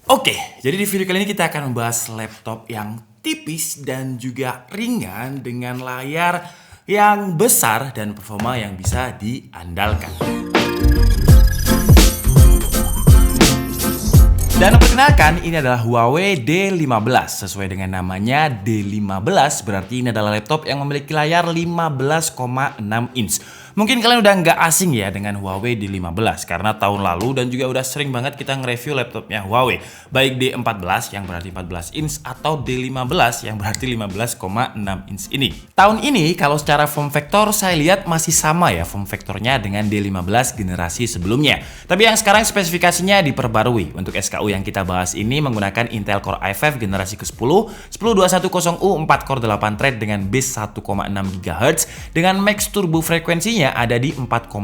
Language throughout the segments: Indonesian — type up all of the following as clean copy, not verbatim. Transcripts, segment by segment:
Oke, jadi di video kali ini kita akan membahas laptop yang tipis dan juga ringan dengan layar yang besar dan performa yang bisa diandalkan. Dan perkenalkan, ini adalah Huawei D15. Sesuai dengan namanya D15, berarti ini adalah laptop yang memiliki layar 15,6 inch. Mungkin kalian udah nggak asing ya dengan Huawei D15 karena tahun lalu dan juga udah sering banget kita nge-review laptopnya Huawei. Baik D14 yang berarti 14 inch atau D15 yang berarti 15,6 inch ini. Tahun ini kalau secara form factor saya lihat masih sama ya form factornya dengan D15 generasi sebelumnya. Tapi yang sekarang spesifikasinya diperbarui. Untuk SKU yang kita bahas ini menggunakan Intel Core i5 generasi ke-10, 10210U 4 core 8 thread dengan base 1,6 GHz dengan max turbo frekuensinya ada di 4,2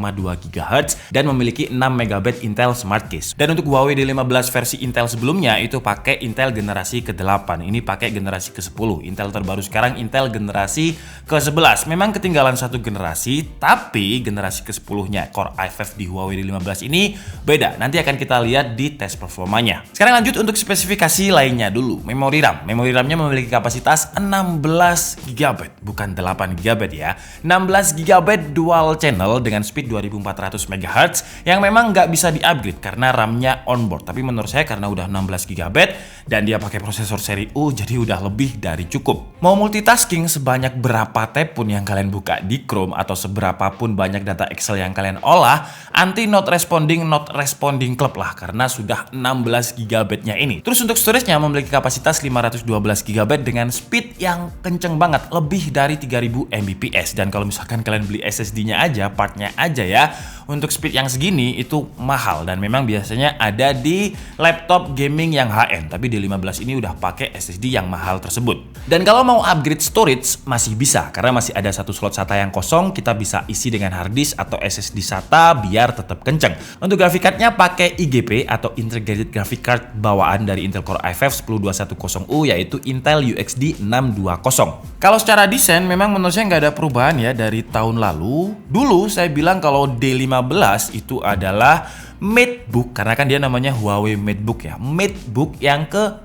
GHz dan memiliki 6 MB Intel Smart Case. Dan untuk Huawei D15 versi Intel sebelumnya itu pakai Intel generasi ke-8. Ini pakai generasi ke-10. Intel terbaru sekarang Intel generasi ke-11. Memang ketinggalan satu generasi, tapi generasi ke-10-nya Core i5 di Huawei D15 ini beda. Nanti akan kita lihat di tes performanya. Sekarang lanjut untuk spesifikasi lainnya dulu. Memori RAM. Memori RAM-nya memiliki kapasitas 16 GB, bukan 8 GB ya. 16 GB dual channel dengan speed 2400 MHz yang memang nggak bisa di-upgrade karena RAM-nya onboard. Tapi menurut saya karena udah 16 GB dan dia pakai prosesor seri U, jadi udah lebih dari cukup. Mau multitasking sebanyak berapa tab pun yang kalian buka di Chrome atau seberapa pun banyak data Excel yang kalian olah, anti not responding club lah karena sudah 16 GB-nya ini. Terus untuk storage-nya memiliki kapasitas 512 GB dengan speed yang kenceng banget, lebih dari 3000 Mbps. Dan kalau misalkan kalian beli SSD-nya aja, partnya aja ya, untuk speed yang segini itu mahal dan memang biasanya ada di laptop gaming yang high-end. Tapi D15 ini udah pakai SSD yang mahal tersebut. Dan kalau mau upgrade storage masih bisa karena masih ada satu slot SATA yang kosong, kita bisa isi dengan hard disk atau SSD SATA biar tetap kenceng. Untuk graphic card-nya pakai IGP atau Integrated Graphic Card bawaan dari Intel Core i5 10210U yaitu Intel UXD 620. Kalau secara desain memang menurut saya nggak ada perubahan ya dari tahun lalu. Dulu saya bilang kalau D15 itu adalah MateBook karena kan dia namanya Huawei MateBook ya. MateBook yang ke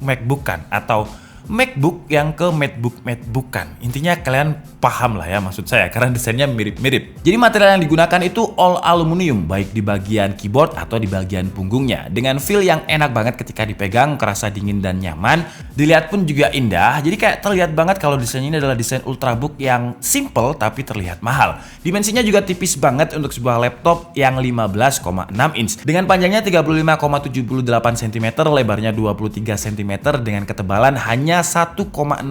MacBookan atau MacBook yang ke MateBookan. Intinya kalian paham lah ya maksud saya karena desainnya mirip-mirip. Jadi material yang digunakan itu all aluminium baik di bagian keyboard atau di bagian punggungnya dengan feel yang enak banget ketika dipegang, kerasa dingin dan nyaman. Dilihat pun juga indah. Jadi kayak terlihat banget kalau desain ini adalah desain ultrabook yang simple tapi terlihat mahal. Dimensinya juga tipis banget untuk sebuah laptop yang 15,6 inch dengan panjangnya 35,78 cm, lebarnya 23 cm dengan ketebalan hanya 1,69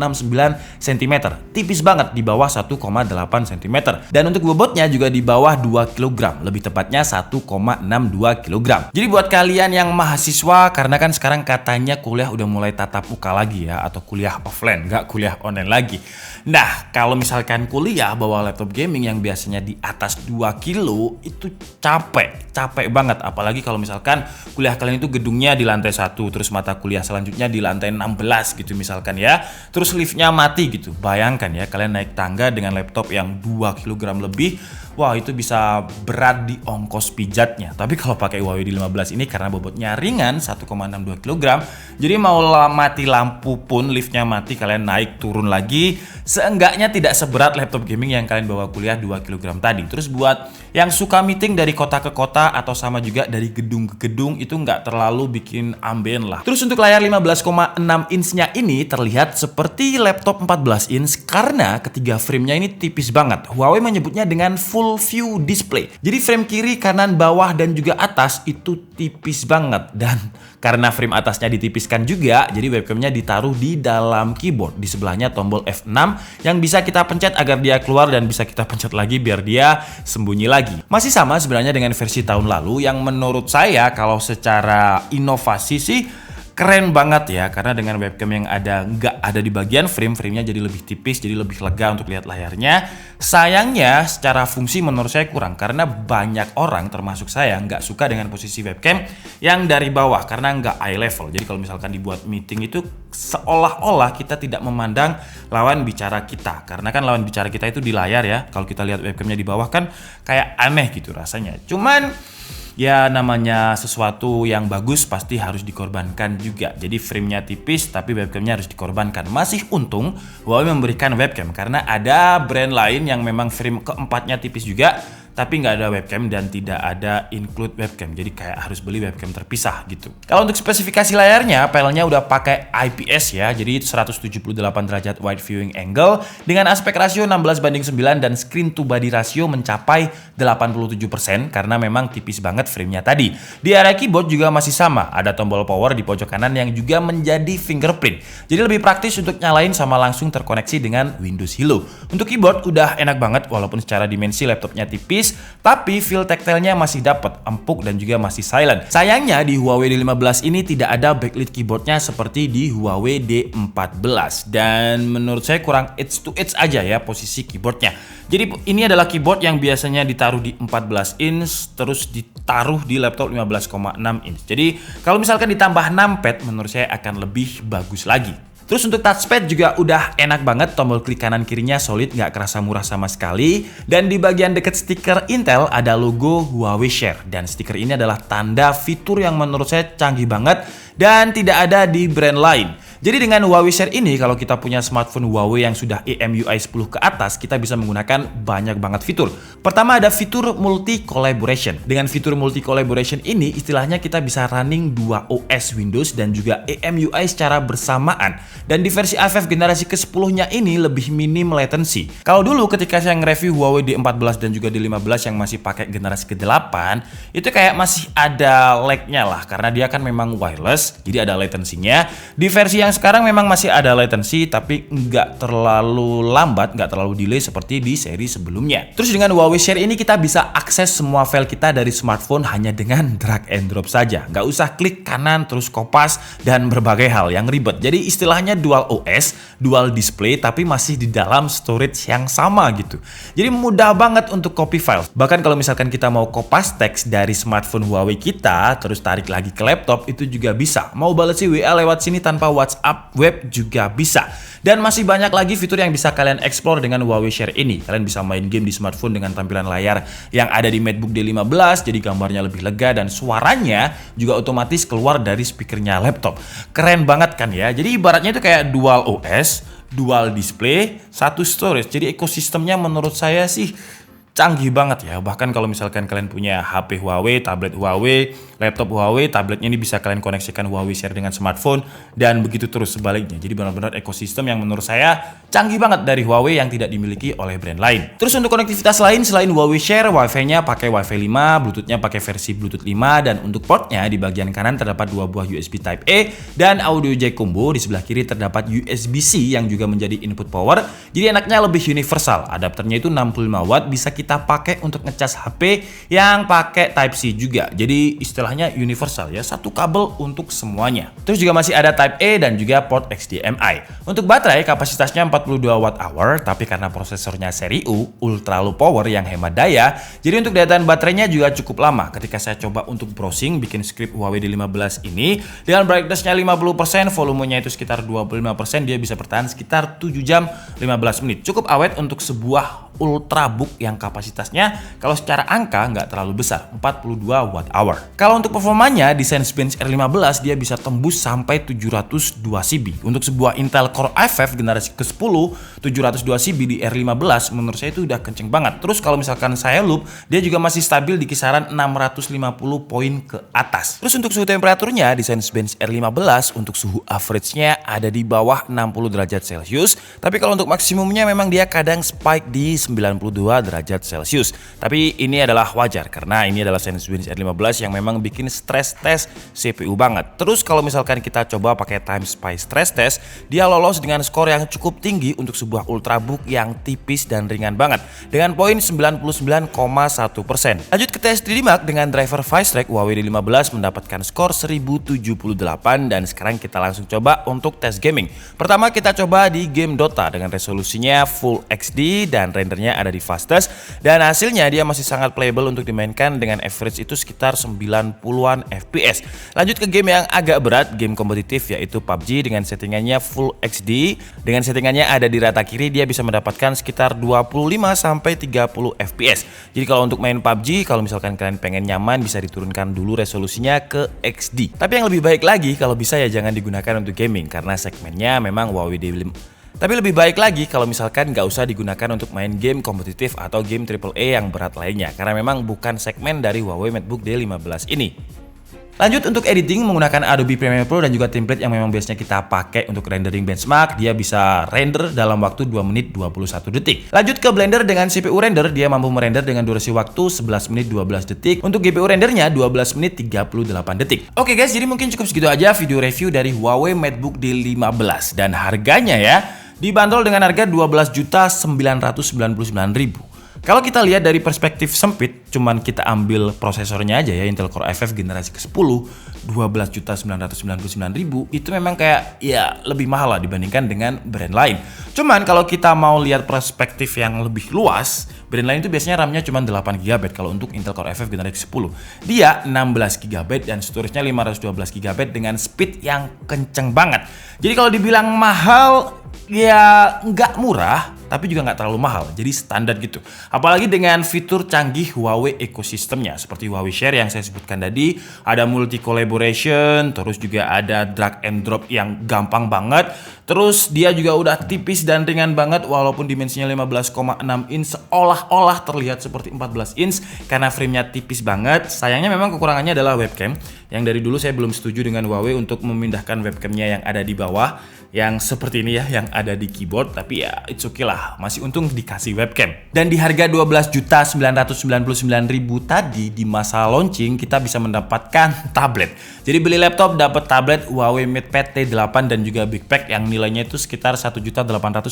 cm. Tipis banget di bawah 1,8 cm. Dan untuk bobotnya juga di bawah 2 kg. Lebih tepatnya 1,62 kg. Jadi buat kalian yang mahasiswa, karena kan sekarang katanya kuliah udah mulai tatap muka lagi ya, atau kuliah offline, nggak kuliah online lagi. Nah, kalau misalkan kuliah bawa laptop gaming yang biasanya di atas 2 kilo, itu capek banget. Apalagi kalau misalkan kuliah kalian itu gedungnya di lantai 1, terus mata kuliah selanjutnya di lantai 16 gitu misalkan ya, terus liftnya mati gitu. Bayangkan ya kalian naik tangga dengan laptop yang 2 kg lebih, wah itu bisa berat di ongkos pijatnya. Tapi kalau pakai Huawei D15 ini karena bobotnya ringan 1,62 kg, jadi mau mati lampu pun liftnya mati, kalian naik turun lagi, seenggaknya tidak seberat laptop gaming yang kalian bawa kuliah 2 kg tadi. Terus buat yang suka meeting dari kota ke kota atau sama juga dari gedung ke gedung, itu nggak terlalu bikin ambien lah. Terus untuk layar 15,6 inch-nya ini terlihat seperti laptop 14 inch karena ketiga frame-nya ini tipis banget. Huawei menyebutnya dengan full view display. Jadi frame kiri, kanan, bawah dan juga atas itu tipis banget. Dan karena frame atasnya ditipiskan juga, jadi webcamnya ditaruh di dalam keyboard. Di sebelahnya tombol F6 yang bisa kita pencet agar dia keluar dan bisa kita pencet lagi biar dia sembunyi lagi. Masih sama sebenarnya dengan versi tahun lalu yang menurut saya kalau secara inovasi sih keren banget ya, karena dengan webcam yang nggak ada di bagian frame-nya jadi lebih tipis, jadi lebih lega untuk lihat layarnya. Sayangnya secara fungsi menurut saya kurang, karena banyak orang termasuk saya nggak suka dengan posisi webcam yang dari bawah karena nggak eye level. Jadi kalau misalkan dibuat meeting itu seolah-olah kita tidak memandang lawan bicara kita, karena kan lawan bicara kita itu di layar ya. Kalau kita lihat webcamnya di bawah kan kayak aneh gitu rasanya. Cuman Ya namanya sesuatu yang bagus pasti harus dikorbankan juga. Jadi framenya tipis tapi webcamnya harus dikorbankan. Masih untung Huawei memberikan webcam karena ada brand lain yang memang frame keempatnya tipis juga tapi nggak ada webcam dan tidak ada include webcam, jadi kayak harus beli webcam terpisah gitu. Kalau untuk spesifikasi layarnya, panelnya udah pakai IPS ya, jadi 178 derajat wide viewing angle dengan aspek rasio 16:9 dan screen to body rasio mencapai 87% karena memang tipis banget framenya tadi. Di area keyboard juga masih sama, ada tombol power di pojok kanan yang juga menjadi fingerprint, jadi lebih praktis untuk nyalain sama langsung terkoneksi dengan Windows Hello. Untuk keyboard udah enak banget walaupun secara dimensi laptopnya tipis, tapi feel tactile-nya masih dapat, empuk dan juga masih silent. Sayangnya di Huawei D15 ini tidak ada backlit keyboardnya seperti di Huawei D14 dan menurut saya kurang edge to edge aja ya posisi keyboardnya. Jadi ini adalah keyboard yang biasanya ditaruh di 14 inch terus ditaruh di laptop 15,6 inch. Jadi kalau misalkan ditambah numpad menurut saya akan lebih bagus lagi. Terus untuk touchpad juga udah enak banget, tombol klik kanan kirinya solid, nggak kerasa murah sama sekali. Dan di bagian dekat stiker Intel ada logo Huawei Share. Dan stiker ini adalah tanda fitur yang menurut saya canggih banget dan tidak ada di brand lain. Jadi dengan Huawei Share ini, kalau kita punya smartphone Huawei yang sudah EMUI 10 ke atas, kita bisa menggunakan banyak banget fitur. Pertama ada fitur multi collaboration. Dengan fitur multi collaboration ini, istilahnya kita bisa running 2 OS Windows dan juga EMUI secara bersamaan. Dan di versi A5 generasi ke-10-nya ini lebih minim latency. Kalau dulu ketika saya nge-review Huawei D14 dan juga D15 yang masih pakai generasi ke-8, itu kayak masih ada lag-nya lah, karena dia kan memang wireless, jadi ada latensinya. Di versi yang sekarang memang masih ada latency, tapi nggak terlalu lambat, nggak terlalu delay seperti di seri sebelumnya. Terus dengan Huawei Share ini kita bisa akses semua file kita dari smartphone hanya dengan drag and drop saja. Nggak usah klik kanan terus kopas dan berbagai hal yang ribet. Jadi istilahnya dual OS, dual display, tapi masih di dalam storage yang sama gitu. Jadi mudah banget untuk copy file. Bahkan kalau misalkan kita mau kopas teks dari smartphone Huawei kita, terus tarik lagi ke laptop, itu juga bisa. Mau balesi WA lewat sini tanpa WhatsApp web juga bisa. Dan masih banyak lagi fitur yang bisa kalian explore dengan Huawei Share ini. Kalian bisa main game di smartphone dengan tampilan layar yang ada di MacBook D15, jadi gambarnya lebih lega dan suaranya juga otomatis keluar dari speakernya laptop. Keren banget kan ya? Jadi ibaratnya itu kayak dual OS, dual display, satu storage. Jadi ekosistemnya menurut saya sih canggih banget ya. Bahkan kalau misalkan kalian punya HP Huawei, tablet Huawei, laptop Huawei, tabletnya ini bisa kalian koneksikan Huawei Share dengan smartphone dan begitu terus sebaliknya. Jadi benar-benar ekosistem yang menurut saya canggih banget dari Huawei yang tidak dimiliki oleh brand lain. Terus untuk konektivitas lain selain Huawei Share, Wi-Fi-nya pakai Wi-Fi 5, Bluetooth-nya pakai versi Bluetooth 5 dan untuk portnya di bagian kanan terdapat 2 buah USB Type A dan audio jack combo. Di sebelah kiri terdapat USB-C yang juga menjadi input power. Jadi enaknya lebih universal. Adapternya itu 65 watt, bisa kita pakai untuk ngecas HP yang pakai Type-C juga. Jadi istilahnya universal ya, satu kabel untuk semuanya. Terus juga masih ada Type A dan juga port HDMI. Untuk baterai kapasitasnya 42 Wh, tapi karena prosesornya seri U, ultra low power yang hemat daya, jadi untuk daya tahan baterainya juga cukup lama. Ketika saya coba untuk browsing bikin script Huawei D15 ini, dengan brightness-nya 50%, volumenya itu sekitar 25%, dia bisa bertahan sekitar 7 jam 15 menit. Cukup awet untuk sebuah Ultrabook yang kapasitasnya kalau secara angka nggak terlalu besar, 42 Wh. Kalau untuk performanya di Cinebench R15 dia bisa tembus sampai 702 CB. Untuk sebuah Intel Core i5 generasi ke-10, 702 CB di R15 menurut saya itu udah kenceng banget. Terus kalau misalkan saya loop, dia juga masih stabil di kisaran 650 poin ke atas. Terus untuk suhu temperaturnya di Cinebench R15 untuk suhu average-nya ada di bawah 60 derajat Celcius, tapi kalau untuk maksimumnya memang dia kadang spike di 92 derajat Celcius. Tapi ini adalah wajar karena ini adalah Cinebench R15 yang memang bikin stress test CPU banget. Terus kalau misalkan kita coba pakai TimeSpy stress test, dia lolos dengan skor yang cukup tinggi untuk sebuah Ultrabook yang tipis dan ringan banget dengan poin 99,1%. Lanjut ke tes 3D Mark dengan driver Vice Huawei D15 mendapatkan skor 1078 dan sekarang kita langsung coba untuk tes gaming. Pertama kita coba di game Dota dengan resolusinya Full HD dan render rendernya ada di fastest, dan hasilnya dia masih sangat playable untuk dimainkan dengan average itu sekitar 90-an FPS. Lanjut ke game yang agak berat, game kompetitif yaitu PUBG dengan settingannya Full HD. Dengan settingannya ada di rata kiri, dia bisa mendapatkan sekitar 25-30 FPS. Jadi kalau untuk main PUBG, kalau misalkan kalian pengen nyaman, bisa diturunkan dulu resolusinya ke XD. Tapi yang lebih baik lagi, kalau bisa ya jangan digunakan untuk gaming, karena segmennya memang Huawei D5. Tapi lebih baik lagi kalau misalkan nggak usah digunakan untuk main game kompetitif atau game AAA yang berat lainnya, karena memang bukan segmen dari Huawei MateBook D15 ini. Lanjut untuk editing menggunakan Adobe Premiere Pro dan juga template yang memang biasanya kita pakai untuk rendering benchmark. Dia bisa render dalam waktu 2 menit 21 detik. Lanjut ke Blender dengan CPU render, dia mampu merender dengan durasi waktu 11 menit 12 detik. Untuk GPU rendernya 12 menit 38 detik. Oke guys, jadi mungkin cukup segitu aja video review dari Huawei MateBook D15. Dan harganya ya, dibanderol dengan harga 12.999.000. Kalau kita lihat dari perspektif sempit, cuman kita ambil prosesornya aja ya, Intel Core i5 generasi ke-10, 12.999.000, itu memang kayak ya lebih mahal lah dibandingkan dengan brand lain. Cuman kalau kita mau lihat perspektif yang lebih luas, brand lain itu biasanya RAM-nya cuma 8GB. Kalau untuk Intel Core i5 generasi ke-10, dia 16GB dan storage-nya 512GB dengan speed yang kenceng banget. Jadi kalau dibilang mahal, ya nggak murah, tapi juga nggak terlalu mahal, jadi standar gitu. Apalagi dengan fitur canggih Huawei ekosistemnya, seperti Huawei Share yang saya sebutkan tadi, ada multi collaboration, terus juga ada drag and drop yang gampang banget. Terus dia juga udah tipis dan ringan banget, walaupun dimensinya 15,6 inch seolah-olah terlihat seperti 14 inch karena framenya tipis banget. Sayangnya memang kekurangannya adalah webcam, yang dari dulu saya belum setuju dengan Huawei untuk memindahkan webcamnya yang ada di bawah, yang seperti ini ya, yang ada di keyboard. Tapi ya it's okay lah, masih untung dikasih webcam. Dan di harga 12.999.000 tadi, di masa launching kita bisa mendapatkan tablet. Jadi beli laptop dapat tablet Huawei MatePad T8 dan juga Big Pack yang nilainya itu sekitar 1.848.000.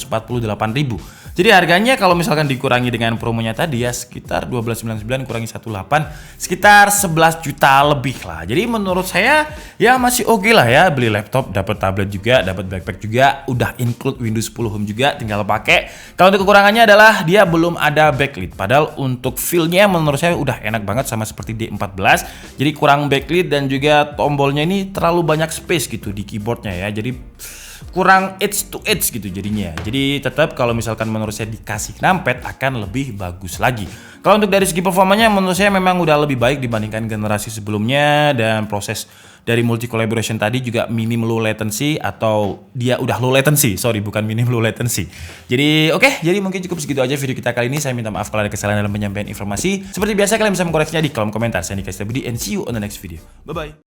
Jadi harganya kalau misalkan dikurangi dengan promonya tadi ya, sekitar 12.99 kurangi 18, sekitar 11 juta lebih lah. Jadi menurut saya ya masih oke lah ya, beli laptop dapat tablet juga, dapat backpack juga, udah include Windows 10 Home juga, tinggal pakai. Kalau untuk kekurangannya adalah dia belum ada backlit. Padahal untuk feel-nya menurut saya udah enak banget sama seperti D14. Jadi kurang backlit dan juga tombolnya ini terlalu banyak space gitu di keyboardnya ya. Jadi kurang edge to edge gitu jadinya. Jadi tetap kalau misalkan menurut saya dikasih numpad akan lebih bagus lagi. Kalau untuk dari segi performanya menurut saya memang udah lebih baik dibandingkan generasi sebelumnya, dan proses dari multi collaboration tadi juga minim low latency, atau dia udah low latency, sorry bukan minim low latency. Jadi oke, jadi mungkin cukup segitu aja video kita kali ini. Saya minta maaf kalau ada kesalahan dalam penyampaian informasi. Seperti biasa kalian bisa mengkoreksinya di kolom komentar. Saya Nika Setiabudi and see you on the next video. Bye bye.